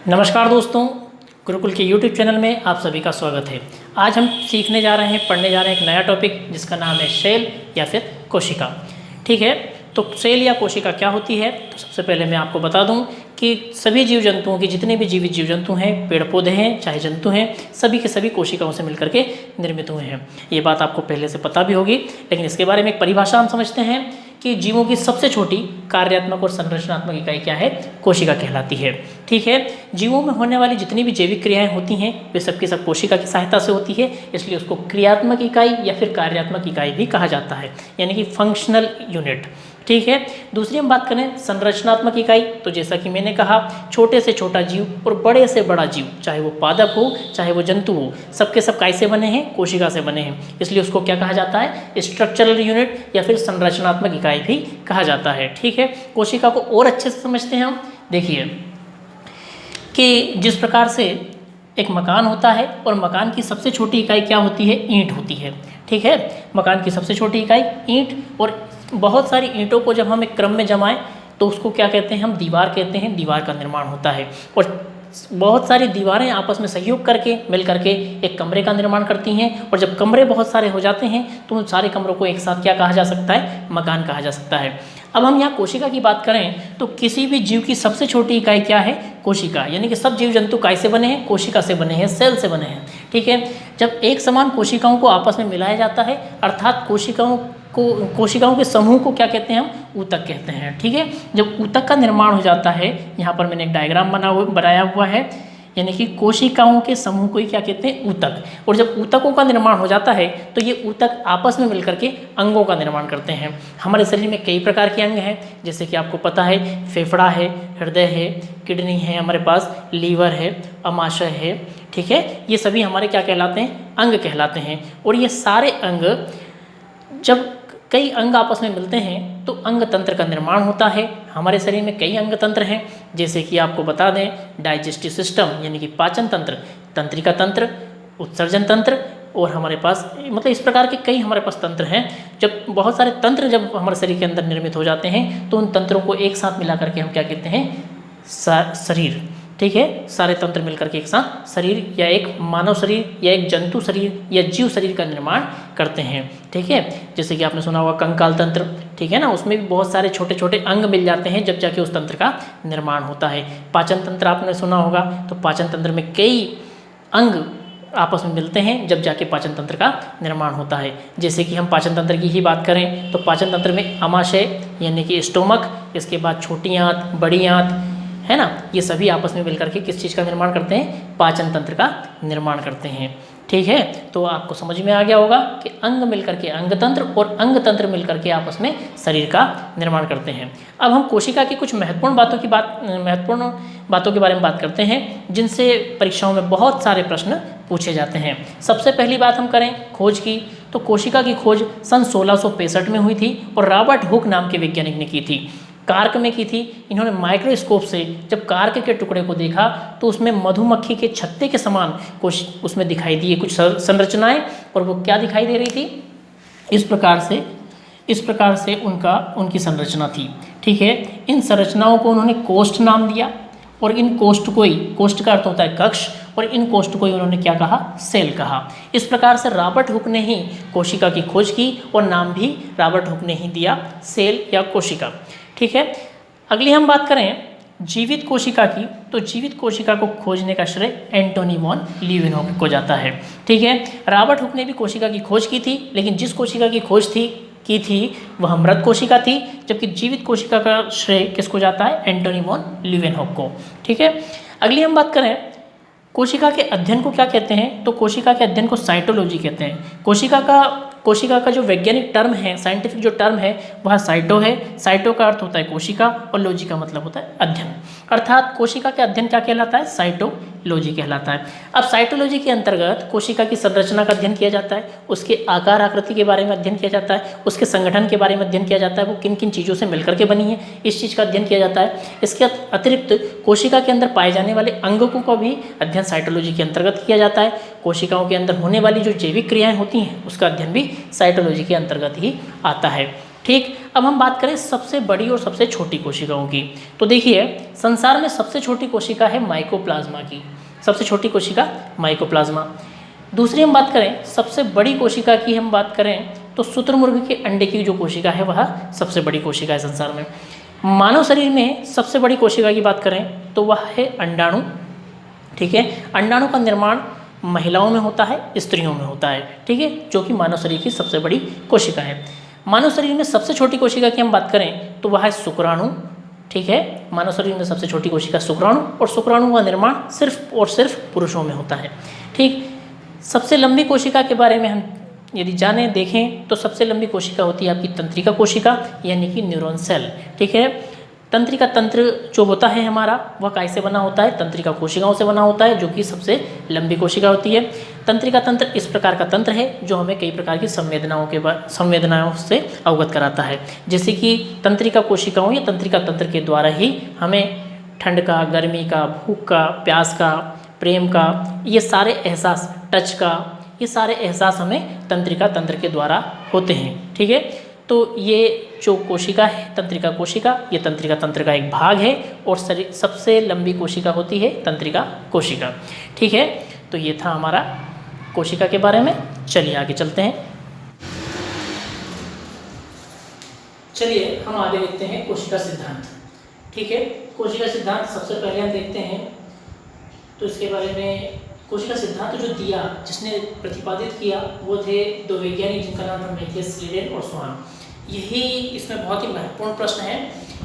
नमस्कार दोस्तों, गुरुकुल के YouTube चैनल में आप सभी का स्वागत है। आज हम सीखने जा रहे हैं, पढ़ने जा रहे हैं एक नया टॉपिक जिसका नाम है सेल या फिर कोशिका। ठीक है, तो सेल या कोशिका क्या होती है? तो सबसे पहले मैं आपको बता दूं कि सभी जीव जंतुओं की, जितने भी जीवित जीव जंतु हैं, पेड़ पौधे हैं, चाहे जंतु हैं, सभी के सभी कोशिकाओं से मिलकर के निर्मित हुए हैं। ये बात आपको पहले से पता भी होगी, लेकिन इसके बारे में एक परिभाषा हम समझते हैं कि जीवों की सबसे छोटी कार्यात्मक और संरचनात्मक इकाई क्या है? कोशिका कहलाती है। ठीक है, जीवों में होने वाली जितनी भी जैविक क्रियाएं होती हैं वे सबकी सब कोशिका की सहायता से होती है, इसलिए उसको क्रियात्मक इकाई या फिर कार्यात्मक इकाई भी कहा जाता है, यानी कि फंक्शनल यूनिट। ठीक है, दूसरी हम बात करें संरचनात्मक इकाई, तो जैसा कि मैंने कहा, छोटे से छोटा जीव और बड़े से बड़ा जीव, चाहे वो पादप हो चाहे वो जंतु हो, सबके सब कैसे बने हैं? कोशिका से बने हैं, इसलिए उसको क्या कहा जाता है? स्ट्रक्चरल यूनिट या फिर संरचनात्मक इकाई भी कहा जाता है। ठीक है, कोशिका को और अच्छे से समझते हैं हम। देखिए कि जिस प्रकार से एक मकान होता है और मकान की सबसे छोटी इकाई क्या होती है? ईंट होती है। ठीक है, मकान की सबसे छोटी इकाई ईंट, और बहुत सारी ईंटों को जब हम एक क्रम में जमाएं तो उसको क्या कहते हैं? हम दीवार कहते हैं। दीवार का निर्माण होता है और बहुत सारी दीवारें आपस में सहयोग करके मिल करके एक कमरे का निर्माण करती हैं, और जब कमरे बहुत सारे हो जाते हैं तो उन सारे कमरों को एक साथ क्या कहा जा सकता है? मकान कहा जा सकता है। अब हम यहाँ कोशिका की बात करें तो किसी भी जीव की सबसे छोटी इकाई क्या है? कोशिका, यानी कि सब जीव जंतु कैसे बने हैं? कोशिका से बने हैं, सेल से बने हैं। ठीक है, जब एक समान कोशिकाओं को आपस में मिलाया जाता है, अर्थात कोशिकाओं के समूह को क्या कहते हैं? हम ऊतक कहते हैं। ठीक है, जब ऊतक का निर्माण हो जाता है, यहाँ पर मैंने एक डायग्राम बनाया हुआ है, यानी कि कोशिकाओं के समूह को ही क्या कहते हैं? ऊतक। और जब ऊतकों का निर्माण हो जाता है तो ये ऊतक आपस में मिलकर के अंगों का निर्माण करते हैं। हमारे शरीर में कई प्रकार के अंग हैं, जैसे कि आपको पता है फेफड़ा है, हृदय है, किडनी है, हमारे पास लीवर है, अमाशय है। ठीक है, ये सभी हमारे क्या कहलाते हैं? अंग कहलाते हैं। और ये सारे अंग, जब कई अंग आपस में मिलते हैं तो अंग तंत्र का निर्माण होता है। हमारे शरीर में कई अंग तंत्र हैं, जैसे कि आपको बता दें डाइजेस्टिव सिस्टम यानी कि पाचन तंत्र, तंत्रिका तंत्र, उत्सर्जन तंत्र, और हमारे पास मतलब इस प्रकार के कई हमारे पास तंत्र हैं। जब बहुत सारे तंत्र जब हमारे शरीर के अंदर निर्मित हो जाते हैं तो उन तंत्रों को एक साथ मिला करके हम क्या कहते हैं? शरीर। ठीक है, सारे तंत्र मिलकर के एक साथ शरीर या एक मानव शरीर या एक जंतु शरीर या जीव शरीर का निर्माण करते हैं। ठीक है, जैसे कि आपने सुना होगा कंकाल तंत्र। ठीक है ना, उसमें भी बहुत सारे छोटे छोटे अंग मिल जाते हैं जब जाके उस तंत्र का निर्माण होता है। पाचन तंत्र आपने सुना होगा, तो पाचन तंत्र में कई अंग आपस में मिलते हैं जब जाके पाचन तंत्र का निर्माण होता है। जैसे कि हम पाचन तंत्र की ही बात करें तो पाचन तंत्र में अमाशय यानी कि स्टोमक, इसके बाद छोटी आंत, बड़ी आंत, है ना, ये सभी आपस में मिलकर के किस चीज़ का निर्माण करते हैं? पाचन तंत्र का निर्माण करते हैं। ठीक है, तो आपको समझ में आ गया होगा कि अंग मिलकर के अंग तंत्र और अंग तंत्र मिलकर के आपस में शरीर का निर्माण करते हैं। अब हम कोशिका की कुछ महत्वपूर्ण बातों के बारे में बात करते हैं जिनसे परीक्षाओं में बहुत सारे प्रश्न पूछे जाते हैं। सबसे पहली बात हम करें खोज की, तो कोशिका की खोज सन 1665 में हुई थी और रॉबर्ट हुक नाम के वैज्ञानिक ने की थी। कार्क में की थी। इन्होंने माइक्रोस्कोप से जब कार्क के टुकड़े को देखा तो उसमें मधुमक्खी के छत्ते के समान कुछ उसमें दिखाई दिए कुछ संरचनाएं, और वो क्या दिखाई दे रही थी? इस प्रकार से उनकी संरचना थी। ठीक है, इन संरचनाओं को उन्होंने कोष्ठ नाम दिया, और इन कोष्ठ का अर्थ होता है कक्ष, और इन कोष्ठ को ही उन्होंने क्या कहा? सेल कहा। इस प्रकार से रॉबर्ट हुक ने ही कोशिका की खोज की और नाम भी रॉबर्ट हुक ने ही दिया, सेल या कोशिका। ठीक है, अगली हम बात करें जीवित कोशिका की, तो जीवित कोशिका को खोजने का श्रेय एंटोनी वॉन लीeuwenhoek को जाता है। ठीक है, रॉबर्ट हुक ने भी कोशिका की खोज की थी, लेकिन जिस कोशिका की खोज की थी वह मृत कोशिका थी, जबकि जीवित कोशिका का श्रेय किसको जाता है? एंटोनी वॉन लीeuwenhoek को। ठीक है, अगली हम बात करें कोशिका के अध्ययन को क्या कहते हैं, तो कोशिका के अध्ययन को साइटोलॉजी कहते हैं। कोशिका का जो वैज्ञानिक टर्म है, साइंटिफिक जो टर्म है वह साइटो है। साइटो का अर्थ होता है कोशिका और लॉजी का मतलब होता है अध्ययन, अर्थात कोशिका के अध्ययन क्या कहलाता है? साइटोलॉजी कहलाता है। अब साइटोलॉजी के अंतर्गत कोशिका की संरचना का अध्ययन किया जाता है, उसके आकार आकृति के बारे में अध्ययन किया जाता है, उसके संगठन के बारे में अध्ययन किया जाता है, वो किन किन चीज़ों से मिलकर के बनी है, इस चीज़ का अध्ययन किया जाता है। इसके अतिरिक्त कोशिका के अंदर पाए जाने वाले अंगों का भी अध्ययन साइटोलॉजी के अंतर्गत किया जाता है। कोशिकाओं के अंदर होने वाली जो जैविक क्रियाएं होती हैं उसका अध्ययन भी साइटोलॉजी के अंतर्गत ही आता है। ठीक, अब हम बात करें सबसे बड़ी और सबसे छोटी कोशिकाओं की। तो देखिए, संसार में सबसे छोटी कोशिका है माइकोप्लाज्मा की, सबसे छोटी कोशिका माइकोप्लाज्मा। दूसरी हम बात करें सबसे बड़ी कोशिका की, हम बात करें तो शुतुरमुर्ग के अंडे की जो कोशिका है वह सबसे बड़ी कोशिका है संसार में। मानव शरीर में सबसे बड़ी कोशिका की बात करें तो वह है अंडाणु। ठीक है, अंडाणु का निर्माण महिलाओं में होता है, स्त्रियों में होता है। ठीक है, जो कि मानव शरीर की सबसे बड़ी कोशिका है। मानव शरीर में सबसे छोटी कोशिका की हम बात करें तो वह है शुक्राणु। ठीक है, मानव शरीर में सबसे छोटी कोशिका शुक्राणु, और शुक्राणु का निर्माण सिर्फ और सिर्फ पुरुषों में होता है। ठीक, सबसे लंबी कोशिका के बारे में हम यदि जानें देखें तो सबसे लंबी कोशिका होती है आपकी तंत्रिका कोशिका, यानी कि न्यूरॉन सेल। ठीक है, तंत्रिका तंत्र जो होता है हमारा वह कैसे बना होता है, तंत्रिका कोशिकाओं से बना होता है, जो कि सबसे लंबी कोशिका होती है। तंत्रिका तंत्र इस प्रकार का तंत्र है जो हमें कई प्रकार की संवेदनाओं से अवगत कराता है, जैसे कि तंत्रिका कोशिकाओं या तंत्रिका तंत्र के द्वारा ही हमें ठंड का, गर्मी का, भूख का, प्यास का, प्रेम का, ये सारे एहसास, टच का, ये सारे एहसास हमें तंत्रिका तंत्र के द्वारा होते हैं। ठीक है, तो ये जो कोशिका है तंत्रिका कोशिका, ये तंत्रिका तंत्र का एक भाग है और सबसे लंबी कोशिका होती है तंत्रिका कोशिका। ठीक है, तो ये था हमारा कोशिका के बारे में। चलिए आगे चलते हैं। चलिए हम आगे देखते हैं कोशिका सिद्धांत। ठीक है, कोशिका सिद्धांत सबसे पहले हम देखते हैं तो इसके बारे में कोशिका सिद्धांत जो दिया, जिसने प्रतिपादित किया, वो थे दो वैज्ञानिक जिनका नाम था मैथियस स्लीडेन और स्वान। यही इसमें बहुत ही महत्वपूर्ण प्रश्न है,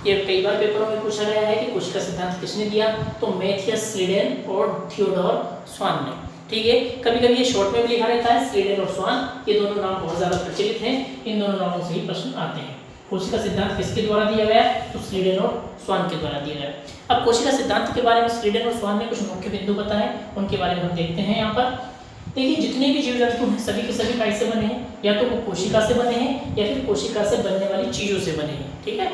ये कई बार पेपरों में पूछा गया है कि कोशिका सिद्धांत किसने दिया, तो मैथियस स्लीडेन और थियोडोर स्वान ने। ठीक है, कभी कभी ये शॉर्ट में भी लिखा रहता है स्लीडेन और स्वान, ये दोनों नाम बहुत ज़्यादा प्रचलित हैं, इन दोनों नामों से ही प्रश्न आते हैं। कोशिका सिद्धांत किसके द्वारा दिया गया, तो स्लीडेन और स्वान के द्वारा दिया गया। अब कोशिका सिद्धांत के बारे में स्लीडेन और स्वान ने कुछ मुख्य बिंदु बताए, उनके बारे में हम देखते हैं यहाँ पर। देखिए, जितने भी जीव जंतु हैं सभी के सभी कैसे बने हैं, या तो वो कोशिका से बने हैं या फिर कोशिका से बनने वाली चीज़ों से बने हैं। ठीक है,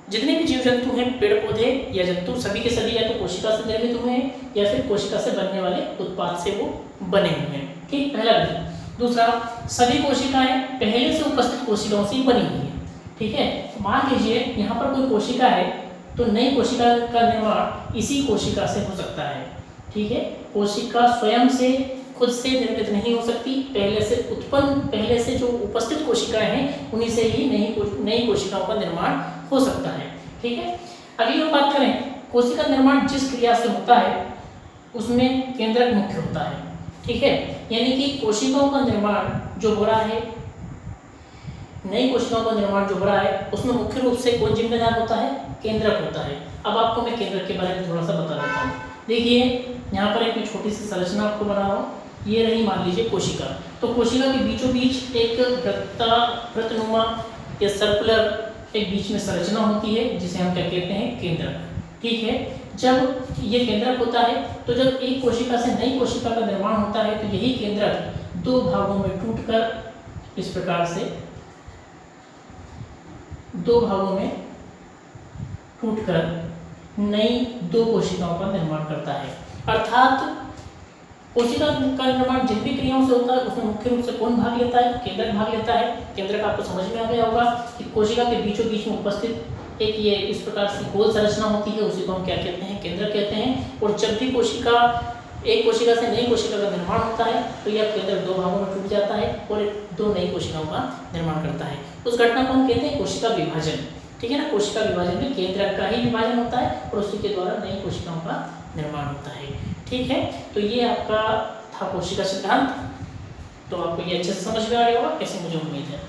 जितने भी जीव जंतु हैं, पेड़ पौधे या जंतु, सभी के सभी या तो कोशिका से निर्मित हुए हैं या फिर कोशिका से बनने वाले उत्पाद से वो बने हुए हैं। ठीक, पहला बिंदु। दूसरा, सभी कोशिकाएं पहले से उपस्थित कोशिकाओं से बनी हुई है। ठीक है, मान लीजिए यहाँ पर कोई कोशिका है तो नई कोशिका का निर्माण इसी कोशिका से हो सकता है। ठीक है, कोशिका स्वयं से खुद से निर्मित नहीं हो सकती, पहले से जो उपस्थित कोशिकाएं हैं उन्हीं से ही नई कोशिकाओं का निर्माण हो सकता है। ठीक है, अगली हम बात करें, कोशिका निर्माण जिस क्रिया से होता है उसमें केंद्रक मुख्य होता है। ठीक है, यानी कि कोशिकाओं का निर्माण जो हो रहा है, नई कोशिकाओं का निर्माण जो हो रहा है, उसमें मुख्य रूप से कौन जिम्मेदार होता है, केंद्रक होता है। अब आपको मैं केंद्रक के बारे में थोड़ा सा बता देता हूँ। देखिए, यहाँ पर एक छोटी सी संरचना आपको बना रहा हूँ, ये रही मान लीजिए कोशिका। तो कोशिका के बीचों बीच एक वृत्तनुमा या सर्कुलर एक बीच में संरचना होती है जिसे हम क्या कहते हैं, केंद्रक। ठीक है, जब ये केंद्रक होता है तो जब एक कोशिका से नई कोशिका का निर्माण होता है तो यही केंद्रक दो भागों में टूटकर इस प्रकार से दो भागों में टूटकर नई दो कोशिकाओं का निर्माण करता है। अर्थात कोशिका का निर्माण जिन भी क्रियाओं से होता है उसमें मुख्य रूप से कौन भाग लेता है, केंद्रक भाग लेता है। केंद्रक आपको समझ में आ गया होगा कि कोशिका के बीचों बीच में उपस्थित एक ये इस प्रकार से गोल संरचना होती है, उसी को हम क्या कहते हैं, केंद्रक कहते हैं। और जब भी एक कोशिका से नई कोशिका का निर्माण होता है तो यह केंद्रक दो भागों में टूट जाता है और दो नई कोशिकाओं का निर्माण करता है। उस घटना को हम कहते हैं कोशिका विभाजन। ठीक है ना, कोशिका विभाजन में केंद्रक का ही विभाजन होता है और उसी के द्वारा नई कोशिकाओं का निर्माण होता है। ठीक है, तो ये आपका था कोशिका सिद्धांत। तो आपको ये अच्छे से समझ में आ गया होगा, ऐसे मुझे उम्मीद है।